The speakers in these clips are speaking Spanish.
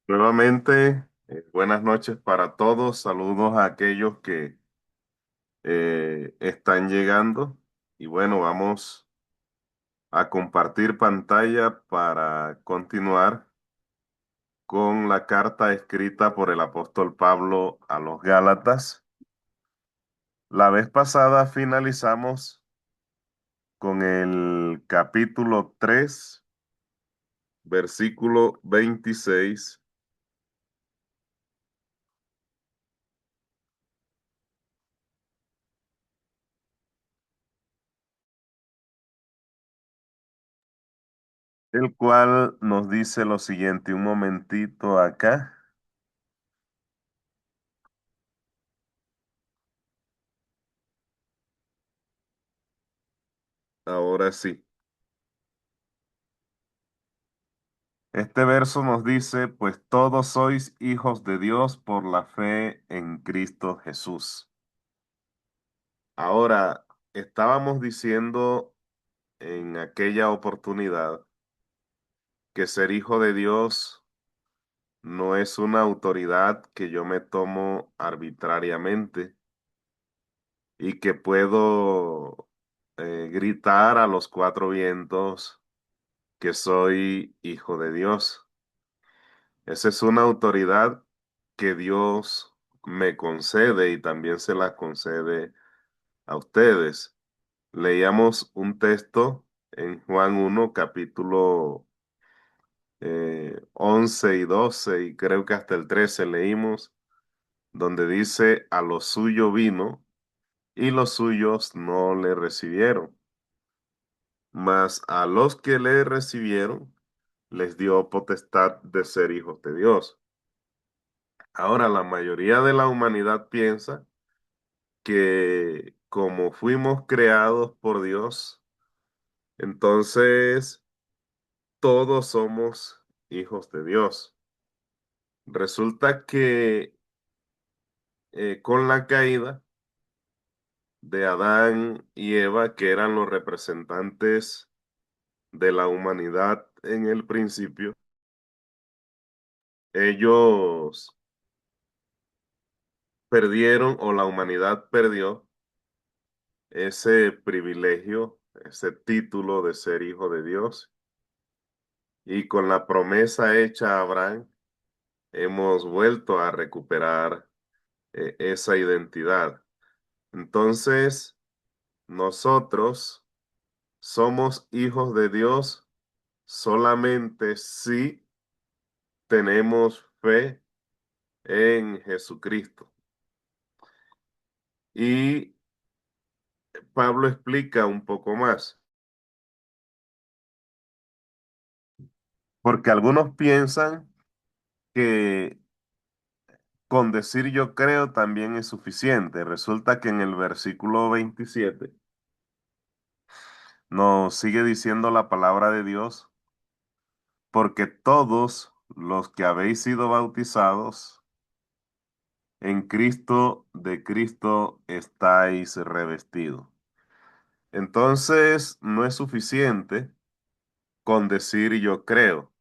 Nuevamente, buenas noches para todos. Saludos a aquellos que están llegando. Y bueno, vamos a compartir pantalla para continuar con la carta escrita por el apóstol Pablo a los Gálatas. La vez pasada finalizamos con el capítulo 3, versículo 26, el cual nos dice lo siguiente. Un momentito acá. Ahora sí. Este verso nos dice, pues todos sois hijos de Dios por la fe en Cristo Jesús. Ahora, estábamos diciendo en aquella oportunidad que ser hijo de Dios no es una autoridad que yo me tomo arbitrariamente y que puedo gritar a los cuatro vientos que soy hijo de Dios. Esa es una autoridad que Dios me concede y también se la concede a ustedes. Leíamos un texto en Juan 1 capítulo 11 y 12 y creo que hasta el 13 leímos, donde dice, a lo suyo vino y los suyos no le recibieron, mas a los que le recibieron les dio potestad de ser hijos de Dios. Ahora, la mayoría de la humanidad piensa que como fuimos creados por Dios, entonces todos somos hijos de Dios. Resulta que con la caída de Adán y Eva, que eran los representantes de la humanidad en el principio, ellos perdieron o la humanidad perdió ese privilegio, ese título de ser hijo de Dios. Y con la promesa hecha a Abraham, hemos vuelto a recuperar esa identidad. Entonces, nosotros somos hijos de Dios solamente si tenemos fe en Jesucristo. Y Pablo explica un poco más, porque algunos piensan que con decir yo creo también es suficiente. Resulta que en el versículo 27 nos sigue diciendo la palabra de Dios, porque todos los que habéis sido bautizados en Cristo, de Cristo estáis revestidos. Entonces, no es suficiente con decir yo creo.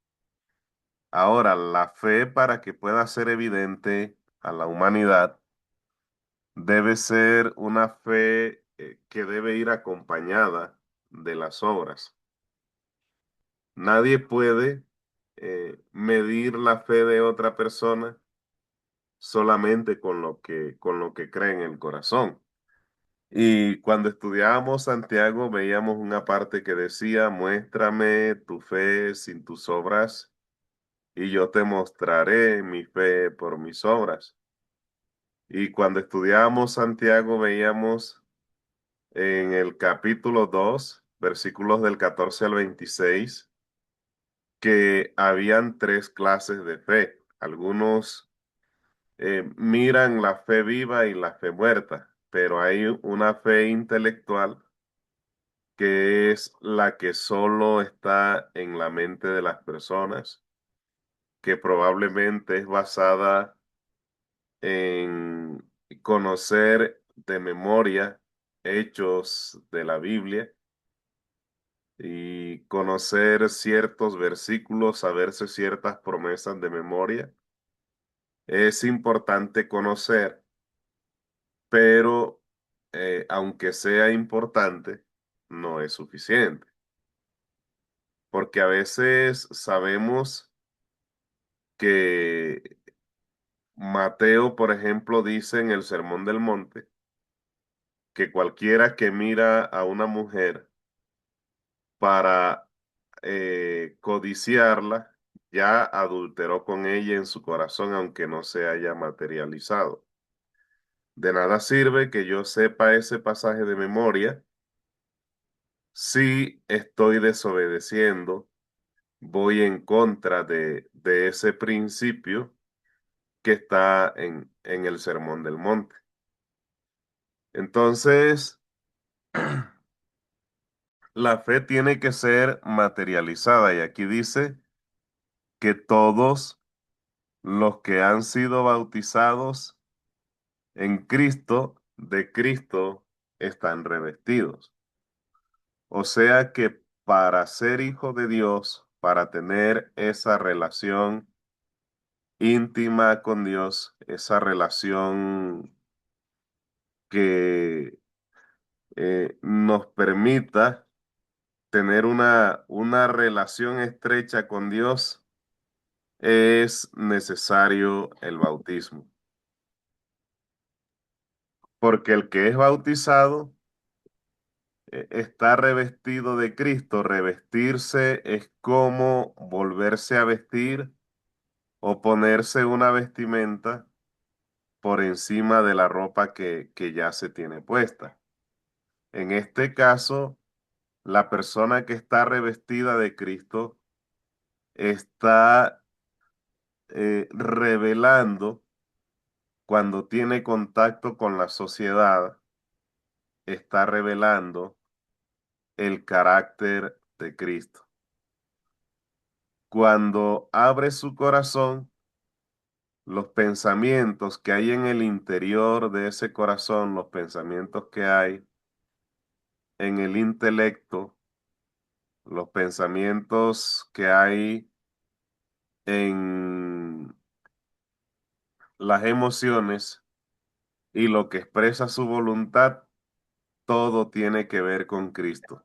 Ahora, la fe para que pueda ser evidente a la humanidad debe ser una fe que debe ir acompañada de las obras. Nadie puede medir la fe de otra persona solamente con lo que cree en el corazón. Y cuando estudiábamos Santiago veíamos una parte que decía, muéstrame tu fe sin tus obras y yo te mostraré mi fe por mis obras. Y cuando estudiábamos Santiago veíamos en el capítulo 2 versículos del 14 al 26 que habían tres clases de fe. Algunos miran la fe viva y la fe muerta, pero hay una fe intelectual que es la que solo está en la mente de las personas, que probablemente es basada en conocer de memoria hechos de la Biblia y conocer ciertos versículos, saberse ciertas promesas de memoria. Es importante conocer, pero aunque sea importante, no es suficiente, porque a veces sabemos que Mateo, por ejemplo, dice en el Sermón del Monte que cualquiera que mira a una mujer para codiciarla, ya adulteró con ella en su corazón, aunque no se haya materializado. De nada sirve que yo sepa ese pasaje de memoria si estoy desobedeciendo, voy en contra de ese principio que está en el Sermón del Monte. Entonces, la fe tiene que ser materializada y aquí dice que todos los que han sido bautizados en Cristo, de Cristo, están revestidos. O sea que para ser hijo de Dios, para tener esa relación íntima con Dios, esa relación que nos permita tener una relación estrecha con Dios, es necesario el bautismo. Porque el que es bautizado está revestido de Cristo. Revestirse es como volverse a vestir o ponerse una vestimenta por encima de la ropa que ya se tiene puesta. En este caso, la persona que está revestida de Cristo está revelando cuando tiene contacto con la sociedad, está revelando el carácter de Cristo. Cuando abre su corazón, los pensamientos que hay en el interior de ese corazón, los pensamientos que hay en el intelecto, los pensamientos que hay en las emociones y lo que expresa su voluntad, todo tiene que ver con Cristo.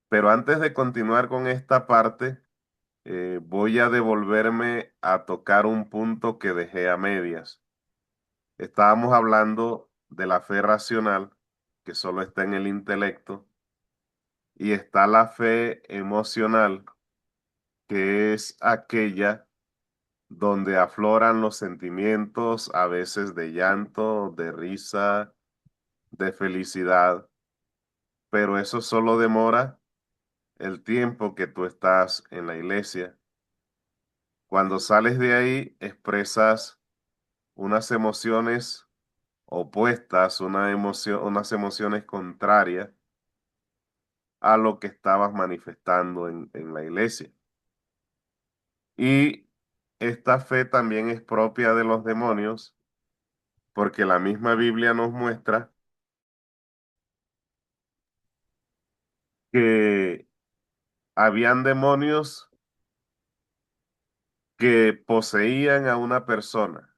Pero antes de continuar con esta parte, voy a devolverme a tocar un punto que dejé a medias. Estábamos hablando de la fe racional, que solo está en el intelecto, y está la fe emocional, que es aquella donde afloran los sentimientos, a veces de llanto, de risa, de felicidad, pero eso solo demora el tiempo que tú estás en la iglesia. Cuando sales de ahí, expresas unas emociones opuestas, unas emociones contrarias a lo que estabas manifestando en la iglesia. Y esta fe también es propia de los demonios, porque la misma Biblia nos muestra que habían demonios que poseían a una persona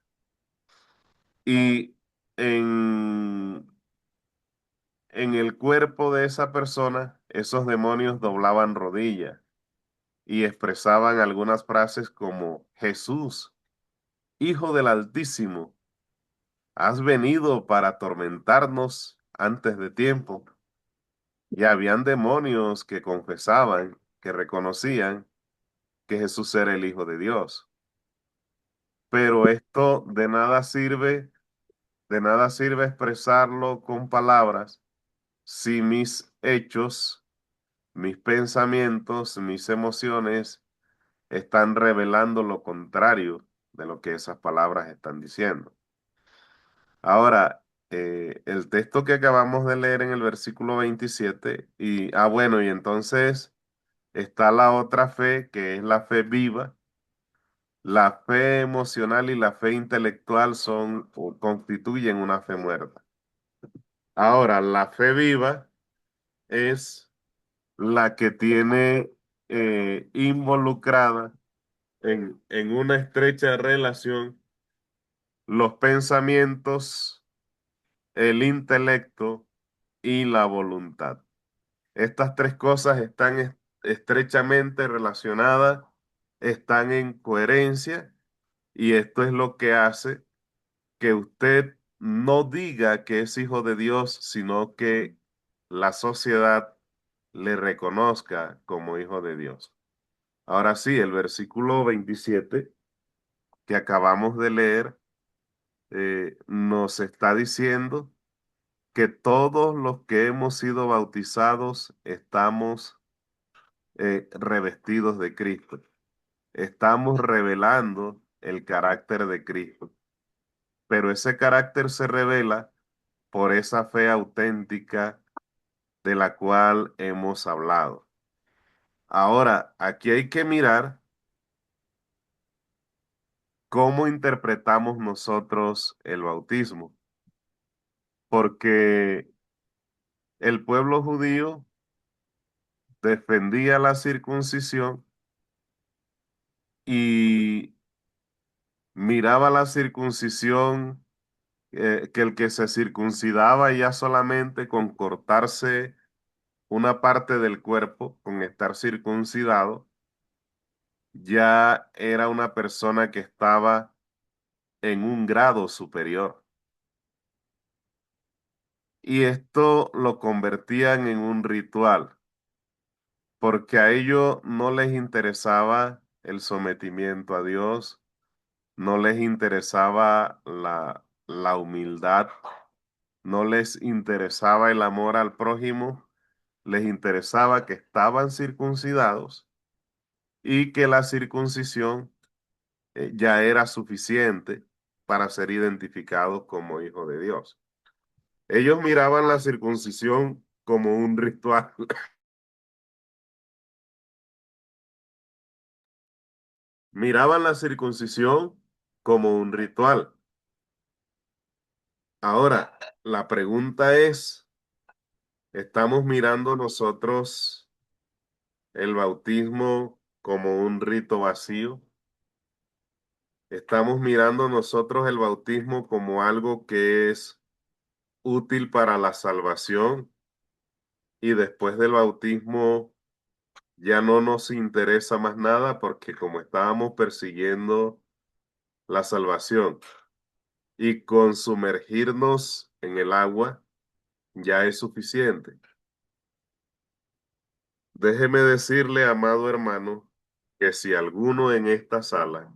y en, en el cuerpo de esa persona esos demonios doblaban rodillas y expresaban algunas frases como Jesús, Hijo del Altísimo, has venido para atormentarnos antes de tiempo. Y habían demonios que confesaban, que reconocían que Jesús era el Hijo de Dios. Pero esto de nada sirve expresarlo con palabras si mis hechos, mis pensamientos, mis emociones están revelando lo contrario de lo que esas palabras están diciendo. Ahora, el texto que acabamos de leer en el versículo 27, bueno, y entonces está la otra fe, que es la fe viva. La fe emocional y la fe intelectual son o constituyen una fe muerta. Ahora, la fe viva es la que tiene involucrada en una estrecha relación los pensamientos, el intelecto y la voluntad. Estas tres cosas están estrechamente relacionadas, están en coherencia y esto es lo que hace que usted no diga que es hijo de Dios, sino que la sociedad le reconozca como hijo de Dios. Ahora sí, el versículo 27 que acabamos de leer nos está diciendo que todos los que hemos sido bautizados estamos revestidos de Cristo. Estamos revelando el carácter de Cristo, pero ese carácter se revela por esa fe auténtica de la cual hemos hablado. Ahora, aquí hay que mirar cómo interpretamos nosotros el bautismo, porque el pueblo judío defendía la circuncisión y miraba la circuncisión, que el que se circuncidaba ya solamente con cortarse una parte del cuerpo, con estar circuncidado, ya era una persona que estaba en un grado superior. Y esto lo convertían en un ritual, porque a ellos no les interesaba el sometimiento a Dios, no les interesaba la humildad, no les interesaba el amor al prójimo, les interesaba que estaban circuncidados y que la circuncisión ya era suficiente para ser identificados como hijos de Dios. Ellos miraban la circuncisión como un ritual, miraban la circuncisión como un ritual. Ahora, la pregunta es, ¿estamos mirando nosotros el bautismo como un rito vacío? ¿Estamos mirando nosotros el bautismo como algo que es útil para la salvación y después del bautismo ya no nos interesa más nada porque como estábamos persiguiendo la salvación y con sumergirnos en el agua ya es suficiente? Déjeme decirle, amado hermano, que si alguno en esta sala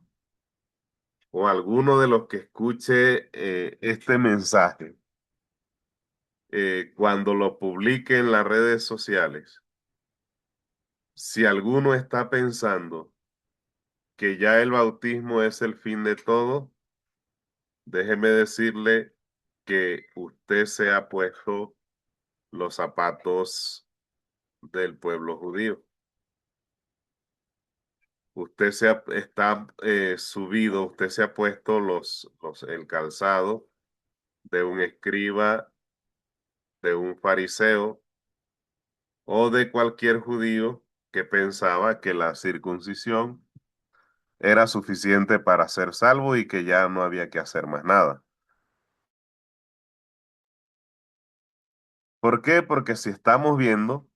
o alguno de los que escuche este mensaje, cuando lo publique en las redes sociales, si alguno está pensando que ya el bautismo es el fin de todo, déjeme decirle que usted se ha puesto los zapatos del pueblo judío. Usted está subido, usted se ha puesto el calzado de un escriba, de un fariseo o de cualquier judío que pensaba que la circuncisión era suficiente para ser salvo y que ya no había que hacer más nada. ¿Por qué? Porque si estamos viendo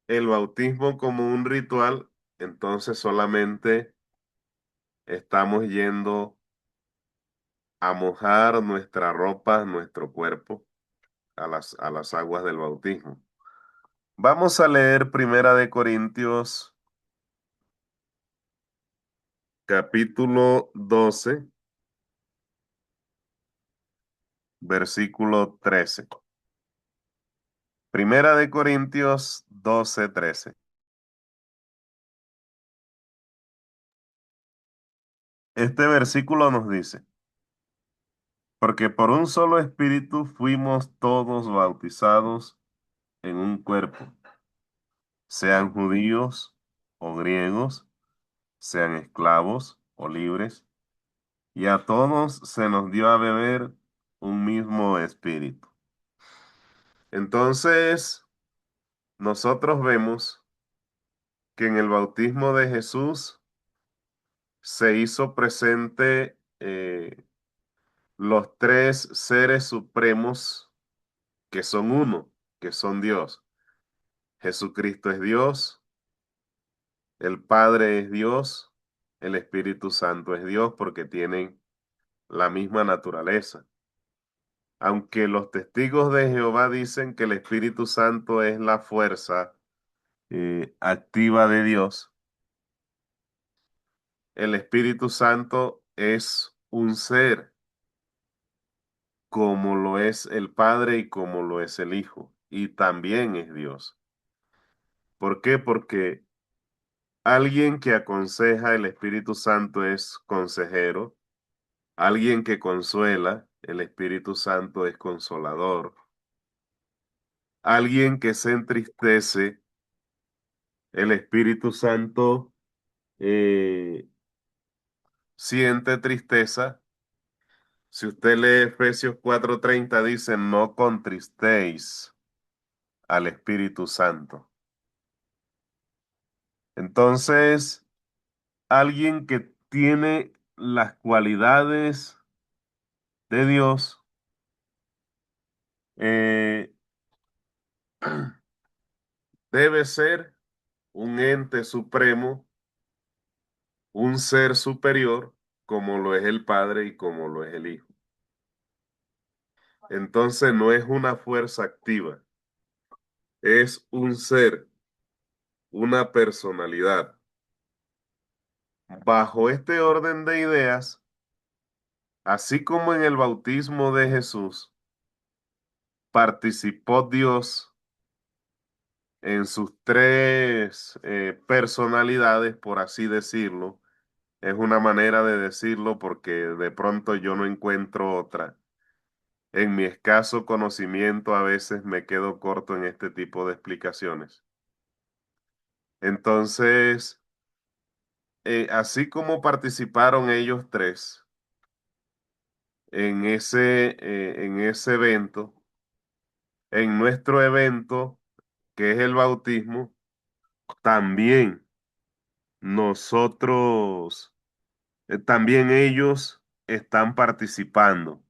el bautismo como un ritual, entonces solamente estamos yendo a mojar nuestra ropa, nuestro cuerpo, a las aguas del bautismo. Vamos a leer Primera de Corintios, capítulo 12, versículo 13. Primera de Corintios 12, 13. Este versículo nos dice, porque por un solo espíritu fuimos todos bautizados en un cuerpo, sean judíos o griegos, sean esclavos o libres, y a todos se nos dio a beber un mismo espíritu. Entonces, nosotros vemos que en el bautismo de Jesús se hizo presente los tres seres supremos que son uno, que son Dios. Jesucristo es Dios, el Padre es Dios, el Espíritu Santo es Dios porque tienen la misma naturaleza. Aunque los testigos de Jehová dicen que el Espíritu Santo es la fuerza activa de Dios, el Espíritu Santo es un ser, como lo es el Padre y como lo es el Hijo, y también es Dios. ¿Por qué? Porque alguien que aconseja, el Espíritu Santo es consejero, alguien que consuela, el Espíritu Santo es consolador, alguien que se entristece, el Espíritu Santo eh, siente tristeza. Si usted lee Efesios 4:30, dice, no contristéis al Espíritu Santo. Entonces, alguien que tiene las cualidades de Dios, eh, debe ser un ente supremo, un ser superior, como lo es el Padre y como lo es el Hijo. Entonces, no es una fuerza activa, es un ser, una personalidad. Bajo este orden de ideas, así como en el bautismo de Jesús, participó Dios en sus tres personalidades, por así decirlo. Es una manera de decirlo porque de pronto yo no encuentro otra. En mi escaso conocimiento a veces me quedo corto en este tipo de explicaciones. Entonces, así como participaron ellos tres en ese evento, en nuestro evento, que es el bautismo, también nosotros, también ellos están participando.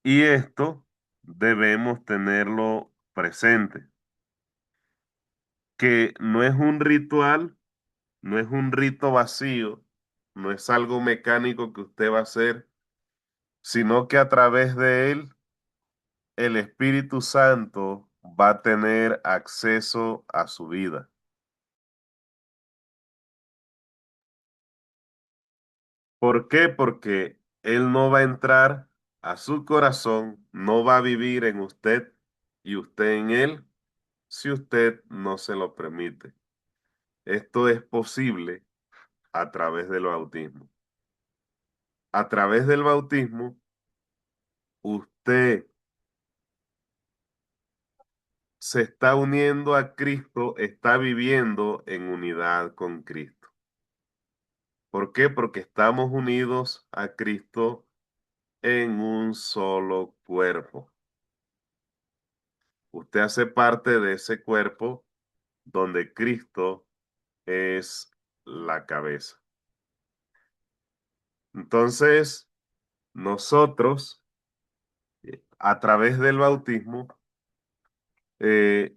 Y esto debemos tenerlo presente, que no es un ritual, no es un rito vacío, no es algo mecánico que usted va a hacer, sino que a través de él, el Espíritu Santo va a tener acceso a su vida. ¿Por qué? Porque Él no va a entrar a su corazón, no va a vivir en usted y usted en Él si usted no se lo permite. Esto es posible a través del bautismo. A través del bautismo, usted se está uniendo a Cristo, está viviendo en unidad con Cristo. ¿Por qué? Porque estamos unidos a Cristo en un solo cuerpo. Usted hace parte de ese cuerpo donde Cristo es la cabeza. Entonces, nosotros, a través del bautismo, eh,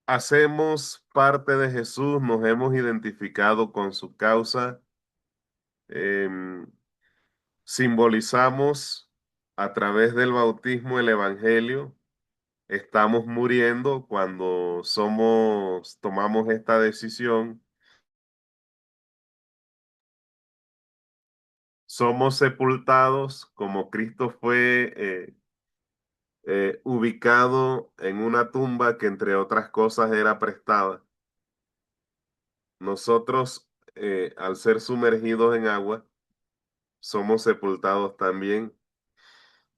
hacemos parte de Jesús, nos hemos identificado con su causa, em, simbolizamos a través del bautismo el Evangelio. Estamos muriendo cuando tomamos esta decisión. Somos sepultados como Cristo fue ubicado en una tumba que entre otras cosas era prestada. Nosotros, al ser sumergidos en agua, somos sepultados también.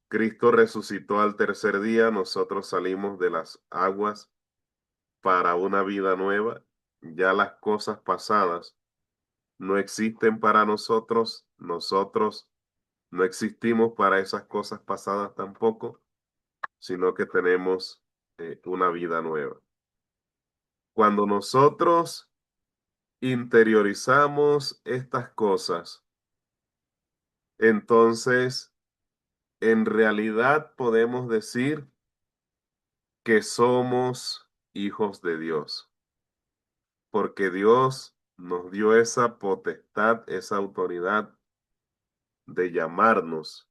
Cristo resucitó al tercer día, nosotros salimos de las aguas para una vida nueva. Ya las cosas pasadas no existen para nosotros, nosotros no existimos para esas cosas pasadas tampoco, sino que tenemos una vida nueva. Cuando nosotros interiorizamos estas cosas, entonces en realidad podemos decir que somos hijos de Dios, porque Dios nos dio esa potestad, esa autoridad de llamarnos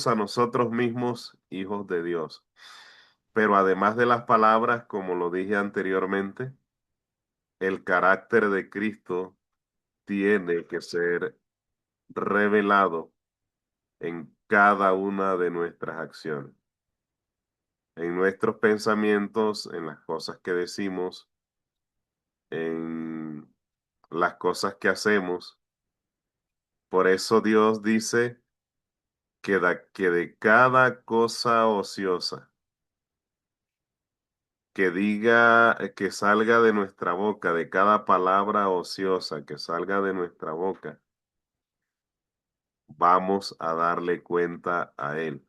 a nosotros mismos hijos de Dios. Pero además de las palabras, como lo dije anteriormente, el carácter de Cristo tiene que ser revelado en cada una de nuestras acciones, en nuestros pensamientos, en las cosas que decimos, en las cosas que hacemos. Por eso Dios dice que de cada cosa ociosa que diga, que salga de nuestra boca, de cada palabra ociosa que salga de nuestra boca, vamos a darle cuenta a Él.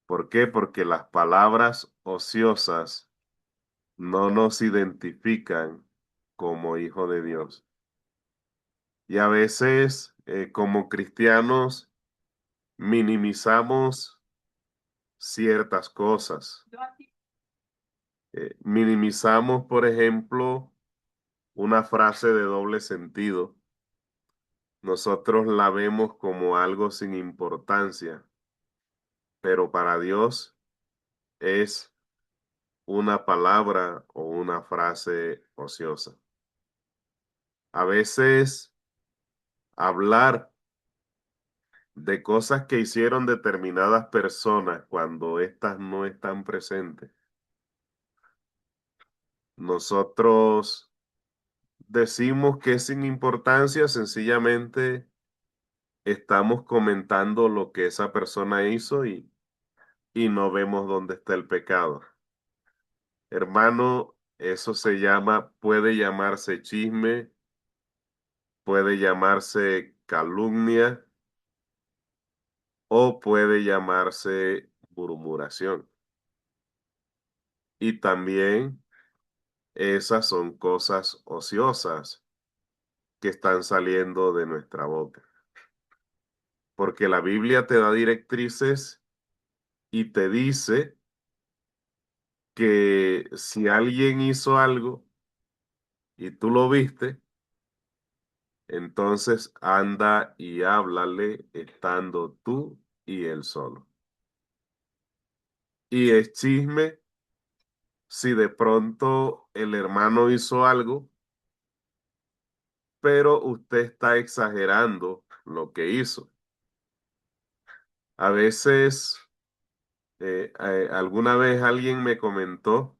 ¿Por qué? Porque las palabras ociosas no nos identifican como hijo de Dios. Y a veces, como cristianos, minimizamos ciertas cosas. Minimizamos, por ejemplo, una frase de doble sentido. Nosotros la vemos como algo sin importancia, pero para Dios es una palabra o una frase ociosa. A veces hablar de cosas que hicieron determinadas personas cuando éstas no están presentes. Nosotros decimos que es sin importancia, sencillamente estamos comentando lo que esa persona hizo y no vemos dónde está el pecado. Hermano, eso puede llamarse chisme, puede llamarse calumnia o puede llamarse murmuración. Y también esas son cosas ociosas que están saliendo de nuestra boca. Porque la Biblia te da directrices y te dice que si alguien hizo algo y tú lo viste, entonces anda y háblale estando tú y él solo. Y es chisme si de pronto el hermano hizo algo, pero usted está exagerando lo que hizo. A veces, alguna vez alguien me comentó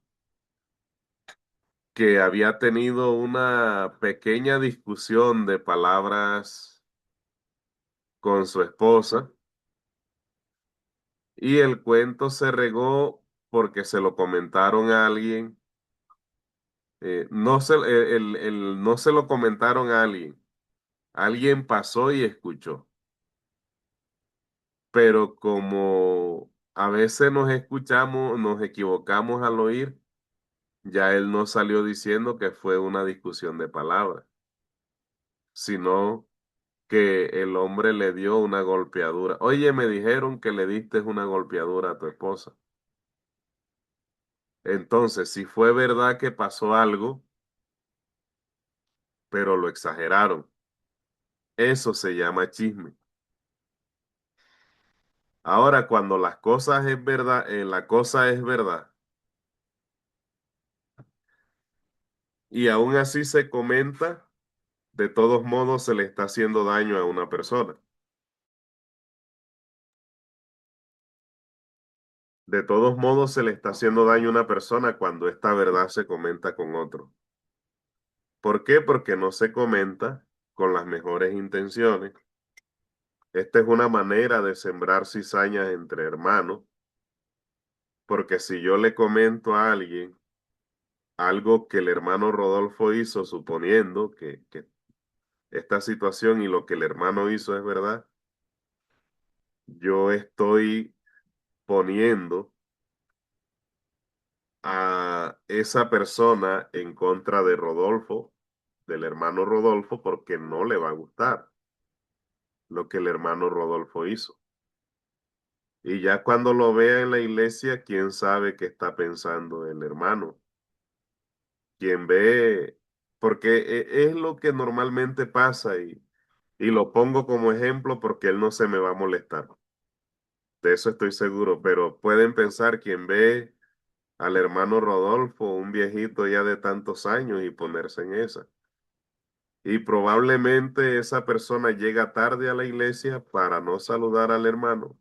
que había tenido una pequeña discusión de palabras con su esposa y el cuento se regó porque se lo comentaron a alguien. No se lo comentaron a alguien. Alguien pasó y escuchó. Pero como a veces nos equivocamos al oír, ya él no salió diciendo que fue una discusión de palabras, sino que el hombre le dio una golpeadura. Oye, me dijeron que le diste una golpeadura a tu esposa. Entonces, si fue verdad que pasó algo, pero lo exageraron, eso se llama chisme. Ahora, cuando las cosas es verdad, la cosa es verdad, y aún así se comenta, de todos modos se le está haciendo daño a una persona. De todos modos se le está haciendo daño a una persona cuando esta verdad se comenta con otro. ¿Por qué? Porque no se comenta con las mejores intenciones. Esta es una manera de sembrar cizañas entre hermanos, porque si yo le comento a alguien algo que el hermano Rodolfo hizo, suponiendo que esta situación y lo que el hermano hizo es verdad, yo estoy poniendo a esa persona en contra de Rodolfo, del hermano Rodolfo, porque no le va a gustar lo que el hermano Rodolfo hizo. Y ya cuando lo vea en la iglesia, quién sabe qué está pensando el hermano. Quien ve, porque es lo que normalmente pasa y lo pongo como ejemplo porque él no se me va a molestar. De eso estoy seguro, pero pueden pensar quien ve al hermano Rodolfo, un viejito ya de tantos años, y ponerse en esa. Y probablemente esa persona llega tarde a la iglesia para no saludar al hermano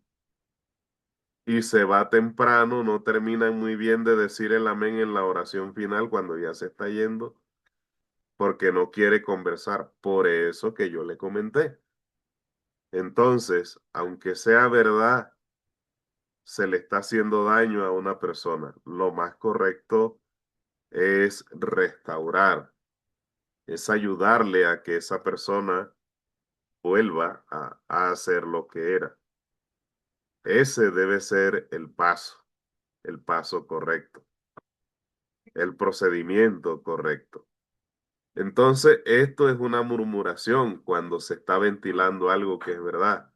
y se va temprano, no terminan muy bien de decir el amén en la oración final cuando ya se está yendo, porque no quiere conversar. Por eso que yo le comenté. Entonces, aunque sea verdad, se le está haciendo daño a una persona. Lo más correcto es restaurar, es ayudarle a que esa persona vuelva a hacer lo que era. Ese debe ser el paso correcto, el procedimiento correcto. Entonces, esto es una murmuración cuando se está ventilando algo que es verdad.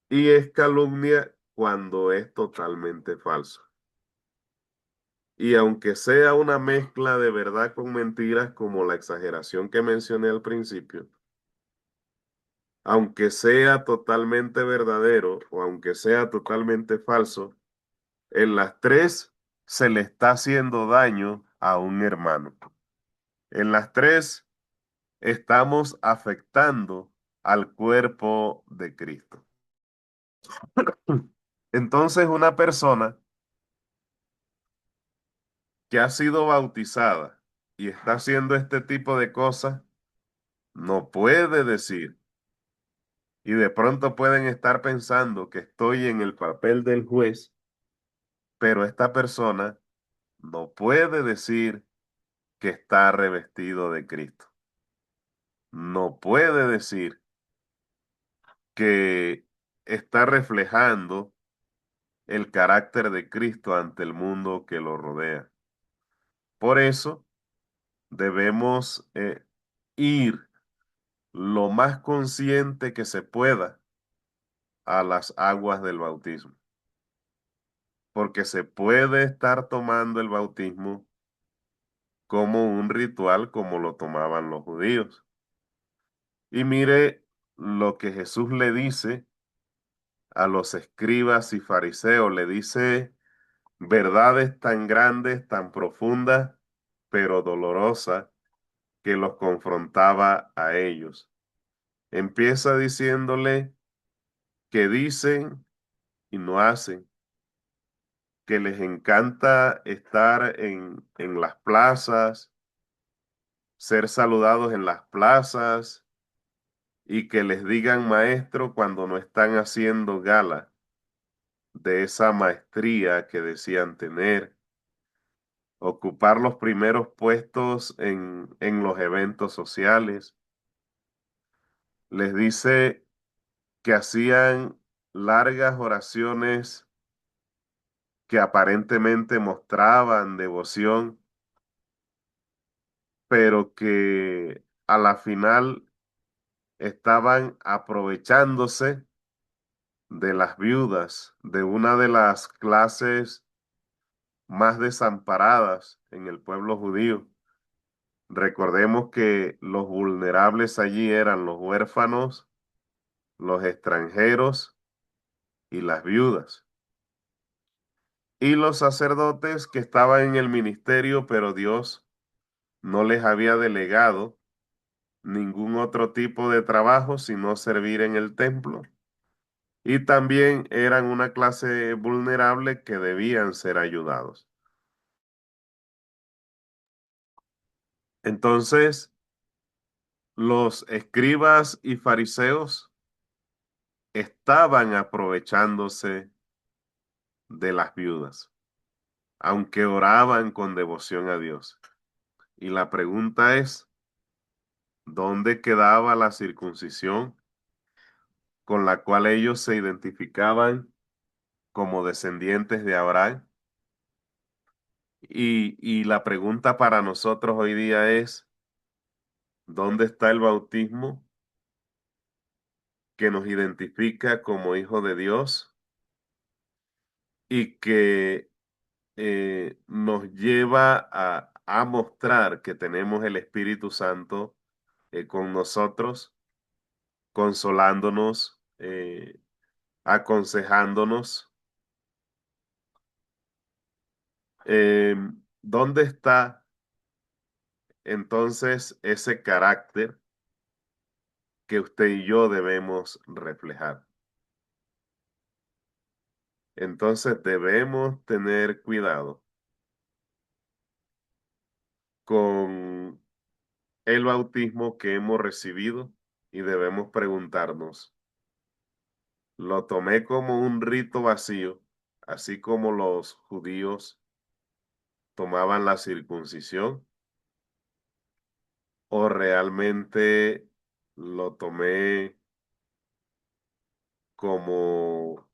Y es calumnia cuando es totalmente falso. Y aunque sea una mezcla de verdad con mentiras, como la exageración que mencioné al principio, aunque sea totalmente verdadero o aunque sea totalmente falso, en las tres se le está haciendo daño a un hermano. En las tres estamos afectando al cuerpo de Cristo. Entonces, una persona que ha sido bautizada y está haciendo este tipo de cosas, no puede decir, y de pronto pueden estar pensando que estoy en el papel del juez, pero esta persona no puede decir que está revestido de Cristo. No puede decir que está reflejando el carácter de Cristo ante el mundo que lo rodea. Por eso debemos ir lo más consciente que se pueda a las aguas del bautismo, porque se puede estar tomando el bautismo como un ritual como lo tomaban los judíos. Y mire lo que Jesús le dice a los escribas y fariseos, le dice verdades tan grandes, tan profundas, pero dolorosas, que los confrontaba a ellos. Empieza diciéndole que dicen y no hacen, que les encanta estar en las plazas, ser saludados en las plazas y que les digan maestro cuando no están haciendo gala de esa maestría que decían tener, ocupar los primeros puestos en los eventos sociales. Les dice que hacían largas oraciones que aparentemente mostraban devoción, pero que a la final estaban aprovechándose de las viudas, de una de las clases más desamparadas en el pueblo judío. Recordemos que los vulnerables allí eran los huérfanos, los extranjeros y las viudas. Y los sacerdotes que estaban en el ministerio, pero Dios no les había delegado ningún otro tipo de trabajo sino servir en el templo. Y también eran una clase vulnerable que debían ser ayudados. Entonces, los escribas y fariseos estaban aprovechándose de las viudas, aunque oraban con devoción a Dios. Y la pregunta es, ¿dónde quedaba la circuncisión con la cual ellos se identificaban como descendientes de Abraham? Y la pregunta para nosotros hoy día es, ¿dónde está el bautismo que nos identifica como hijos de Dios y que nos lleva a mostrar que tenemos el Espíritu Santo con nosotros, consolándonos, aconsejándonos? Eh, ¿Dónde está entonces ese carácter que usted y yo debemos reflejar? Entonces debemos tener cuidado con el bautismo que hemos recibido y debemos preguntarnos, ¿lo tomé como un rito vacío, así como los judíos tomaban la circuncisión? ¿O realmente lo tomé como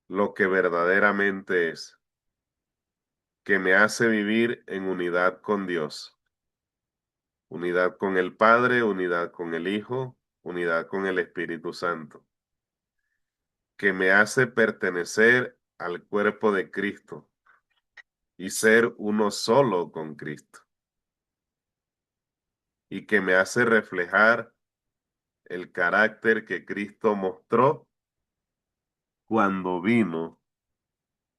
lo que verdaderamente es, que me hace vivir en unidad con Dios, unidad con el Padre, unidad con el Hijo, unidad con el Espíritu Santo, que me hace pertenecer al cuerpo de Cristo y ser uno solo con Cristo, y que me hace reflejar el carácter que Cristo mostró cuando vino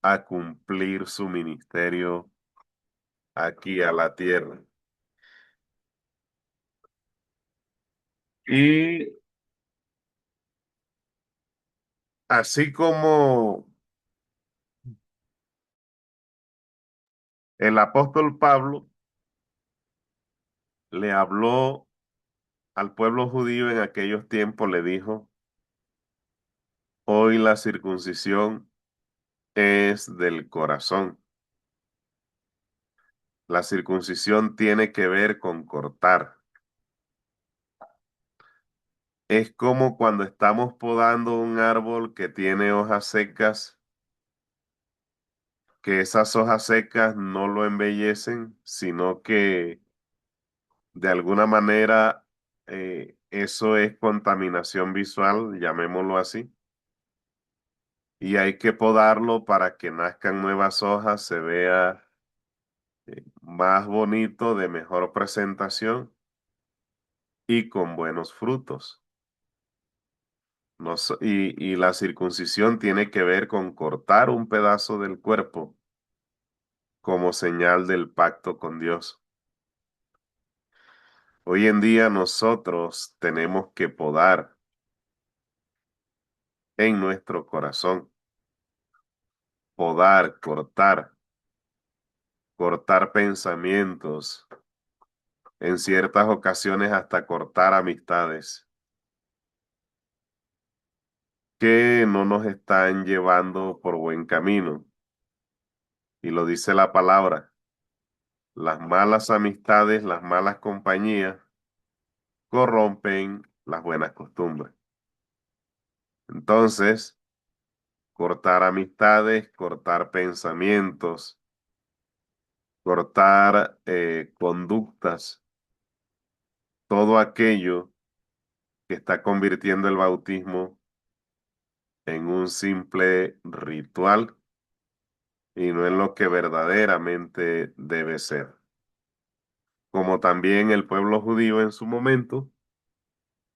a cumplir su ministerio aquí a la tierra. Y así como el apóstol Pablo le habló al pueblo judío en aquellos tiempos, le dijo, hoy la circuncisión es del corazón. La circuncisión tiene que ver con cortar. Es como cuando estamos podando un árbol que tiene hojas secas, que esas hojas secas no lo embellecen, sino que de alguna manera eso es contaminación visual, llamémoslo así, y hay que podarlo para que nazcan nuevas hojas, se vea más bonito, de mejor presentación y con buenos frutos. No so- y la circuncisión tiene que ver con cortar un pedazo del cuerpo como señal del pacto con Dios. Hoy en día nosotros tenemos que podar en nuestro corazón, podar, cortar pensamientos, en ciertas ocasiones hasta cortar amistades que no nos están llevando por buen camino. Y lo dice la palabra, las malas amistades, las malas compañías corrompen las buenas costumbres. Entonces, cortar amistades, cortar pensamientos, cortar conductas, todo aquello que está convirtiendo el bautismo en un simple ritual y no en lo que verdaderamente debe ser. Como también el pueblo judío en su momento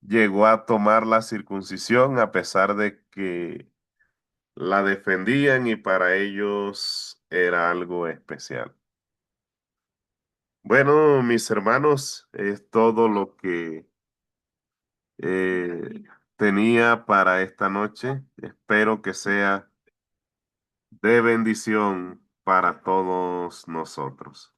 llegó a tomar la circuncisión a pesar de que la defendían y para ellos era algo especial. Bueno, mis hermanos, es todo lo que eh, tenía para esta noche. Espero que sea de bendición para todos nosotros.